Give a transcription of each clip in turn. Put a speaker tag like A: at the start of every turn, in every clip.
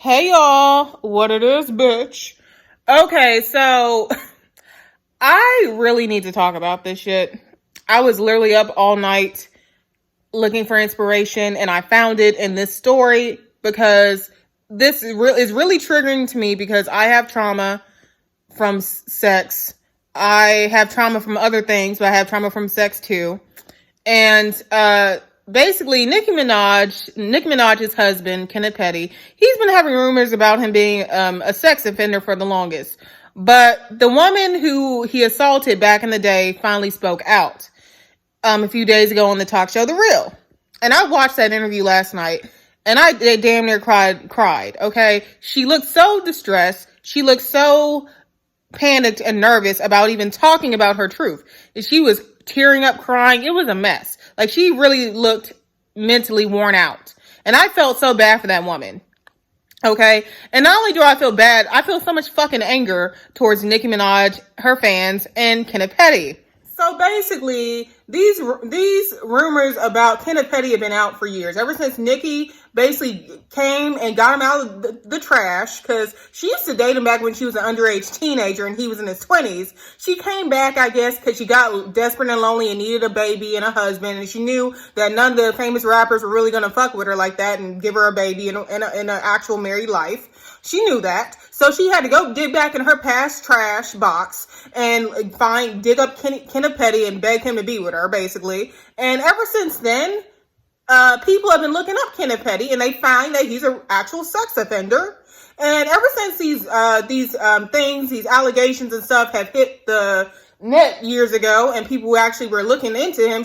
A: Hey y'all, what it is, bitch. Okay, so I really need to talk about this shit. I was literally up all night looking for inspiration and I found it in this story because this is really triggering to me because I have trauma from sex. I have trauma from other things, but I have trauma from sex too. And basically, Nicki Minaj's husband, Kenneth Petty, he's been having rumors about him being a sex offender for the longest. But the woman who he assaulted back in the day finally spoke out a few days ago on the talk show The Real. And I watched that interview last night, and I damn near cried. Okay, she looked so distressed. She looked so panicked and nervous about even talking about her truth. She was tearing up, crying. It was a mess. Like, she really looked mentally worn out. And I felt so bad for that woman. Okay? And not only do I feel bad, I feel so much fucking anger towards Nicki Minaj, her fans, and Kenneth Petty. So basically, these rumors about Kenneth Petty have been out for years. Ever since Nicki basically came and got him out of the trash, because she used to date him back when she was an underage teenager and he was in his 20s. She came back, I guess, because she got desperate and lonely and needed a baby and a husband, and she knew that none of the famous rappers were really going to fuck with her like that and give her a baby in an actual married life. She knew that. So she had to go dig back in her past trash box and dig up Kenneth Petty and beg him to be with her, basically. And ever since then, people have been looking up Kenneth Petty, and they find that he's an actual sex offender. And ever since these allegations and stuff have hit the net years ago, and people actually were looking into him,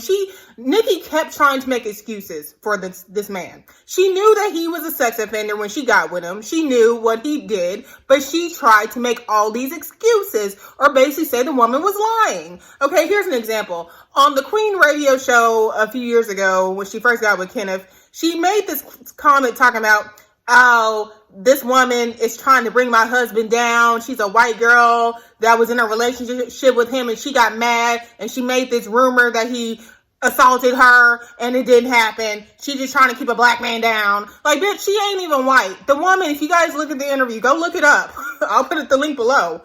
A: Nicki kept trying to make excuses for this man. She knew that he was a sex offender when she got with him. She knew what he did, but she tried to make all these excuses or basically say the woman was lying. Okay, here's an example. On the Queen radio show a few years ago, when she first got with Kenneth, she made this comment talking about, oh, this woman is trying to bring my husband down. She's a white girl that was in a relationship with him, and she got mad, and she made this rumor that he assaulted her, and it didn't happen. She's just trying to keep a black man down. Like, bitch, she ain't even white. The woman, if you guys look at the interview, go look it up. I'll put the link below.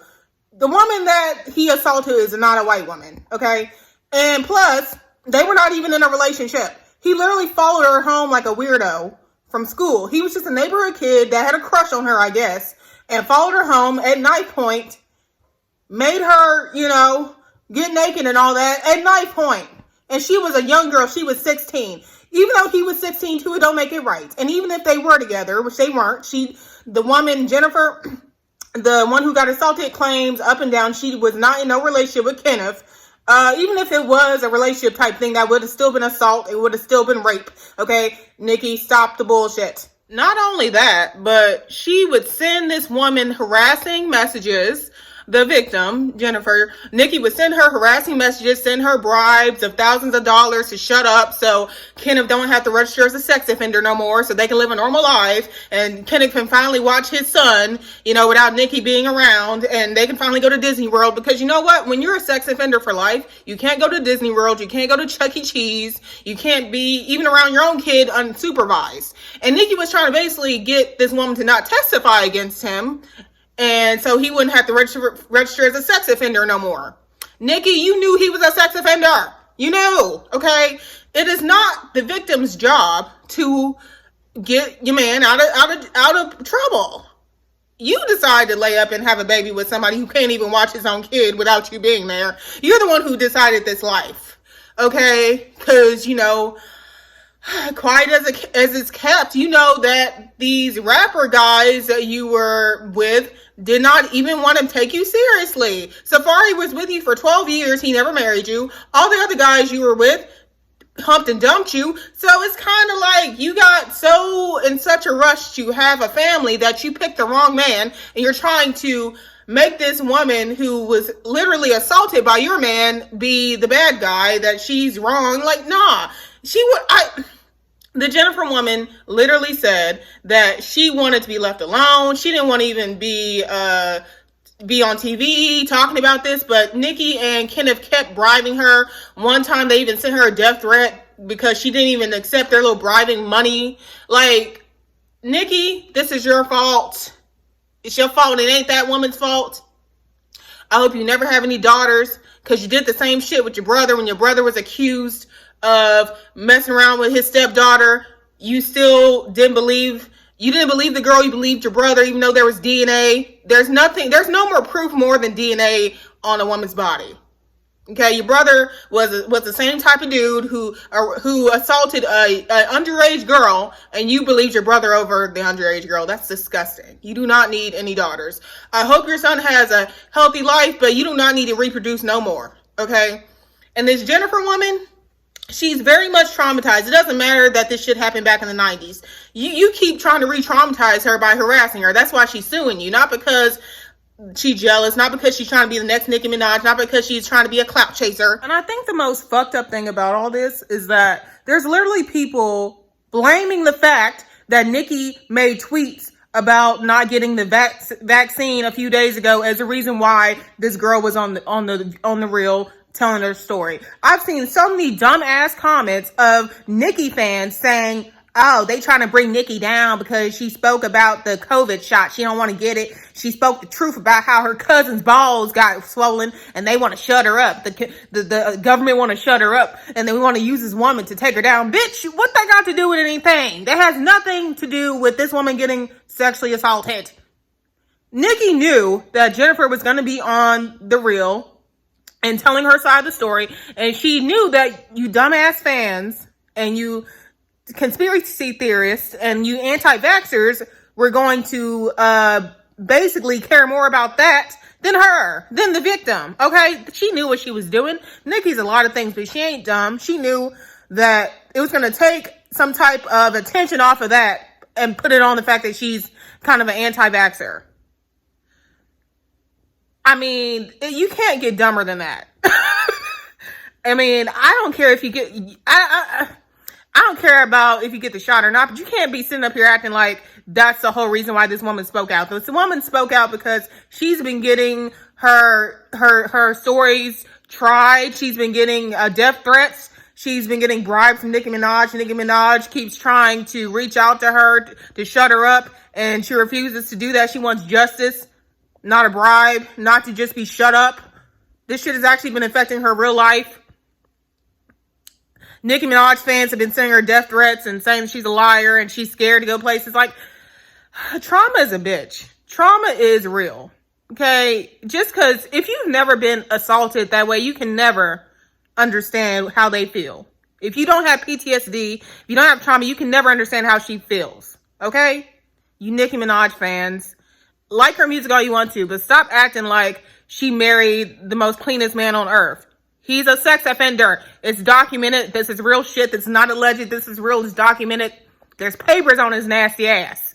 A: The woman that he assaulted is not a white woman, okay? And plus, they were not even in a relationship. He literally followed her home like a weirdo from school. He was just a neighborhood kid that had a crush on her, I guess, and followed her home at knife point, made her, get naked and all that at knife point. And she was a young girl. She was 16. Even though he was 16 too, it don't make it right. And even if they were together, which they weren't, the woman, Jennifer, the one who got assaulted, claims up and down she was not in no relationship with Kenneth. Even if it was a relationship type thing, that would have still been assault. It would have still been rape. Okay, Nicki, stop the bullshit. Not only that, but she would send this woman harassing messages. The victim, Jennifer, Nicki would send her harassing messages, send her bribes of thousands of dollars to shut up so Kenneth don't have to register as a sex offender no more, so they can live a normal life, and Kenneth can finally watch his son, without Nicki being around, and they can finally go to Disney World, because you know what? When you're a sex offender for life, you can't go to Disney World, you can't go to Chuck E. Cheese, you can't be even around your own kid unsupervised. And Nicki was trying to basically get this woman to not testify against him, and so he wouldn't have to register as a sex offender no more. Nicki, you knew he was a sex offender. You knew, okay? It is not the victim's job to get your man out of trouble. You decide to lay up and have a baby with somebody who can't even watch his own kid without you being there. You're the one who decided this life, okay? Because, quiet as it's kept, that these rapper guys that you were with did not even want to take you seriously. Safari was with you for 12 years. He never married you. All the other guys you were with humped and dumped you. So it's kind of like you got so in such a rush to have a family that you picked the wrong man, and you're trying to make this woman who was literally assaulted by your man be the bad guy, that she's wrong. Like, nah. The Jennifer woman literally said that she wanted to be left alone. She didn't want to even be on TV talking about this, but Nicki and Kenneth kept bribing her. One time they even sent her a death threat because she didn't even accept their little bribing money. Like, Nicki, this is your fault. It's your fault. It ain't that woman's fault. I hope you never have any daughters, because you did the same shit with your brother when your brother was accused of messing around with his stepdaughter. You still didn't believe. You didn't believe the girl. You believed your brother, even though there was DNA. There's no more proof more than DNA on a woman's body. Okay, your brother was the same type of dude who assaulted a underage girl, and you believed your brother over the underage girl. That's disgusting. You do not need any daughters. I hope your son has a healthy life, but you do not need to reproduce no more. Okay, and this Jennifer woman, she's very much traumatized. It doesn't matter that this shit happened back in the 90s. You keep trying to re-traumatize her by harassing her. That's why she's suing you, not because she's jealous, not because she's trying to be the next Nicki Minaj, not because she's trying to be a clout chaser. And I think the most fucked up thing about all this is that there's literally people blaming the fact that Nicki made tweets about not getting the vaccine a few days ago as a reason why this girl was on the reel telling her story. I've seen so many dumbass comments of Nicki fans saying, oh, they trying to bring Nicki down because she spoke about the COVID shot. She don't want to get it. She spoke the truth about how her cousin's balls got swollen and they want to shut her up. The government want to shut her up, and then we want to use this woman to take her down. Bitch, what that got to do with anything? That has nothing to do with this woman getting sexually assaulted. Nicki knew that Jennifer was going to be on the reel and telling her side of the story, and she knew that you dumbass fans and you conspiracy theorists and you anti-vaxxers were going to basically care more about that than the victim. Okay, she knew what she was doing. Nicki's a lot of things, but she ain't dumb. She knew that it was going to take some type of attention off of that and put it on the fact that she's kind of an anti-vaxxer. I mean, you can't get dumber than that. I mean, I don't care if you get I don't care about if you get the shot or not, but you can't be sitting up here acting like that's the whole reason why this woman spoke out. This woman spoke out because she's been getting her stories tried. She's been getting death threats. She's been getting bribes from Nicki Minaj. Nicki Minaj keeps trying to reach out to her to shut her up, and she refuses to do that. She wants justice, not a bribe, not to just be shut up. This shit has actually been affecting her real life. Nicki Minaj fans have been sending her death threats and saying she's a liar and she's scared to go places. Like, trauma is a bitch. Trauma is real. Okay? Just because if you've never been assaulted that way, you can never understand how they feel. If you don't have PTSD, if you don't have trauma, you can never understand how she feels. Okay? You Nicki Minaj fans, like her music all you want to, but stop acting like she married the most cleanest man on earth. He's a sex offender. It's documented. This is real shit. This is not alleged. This is real. It's documented. There's papers on his nasty ass.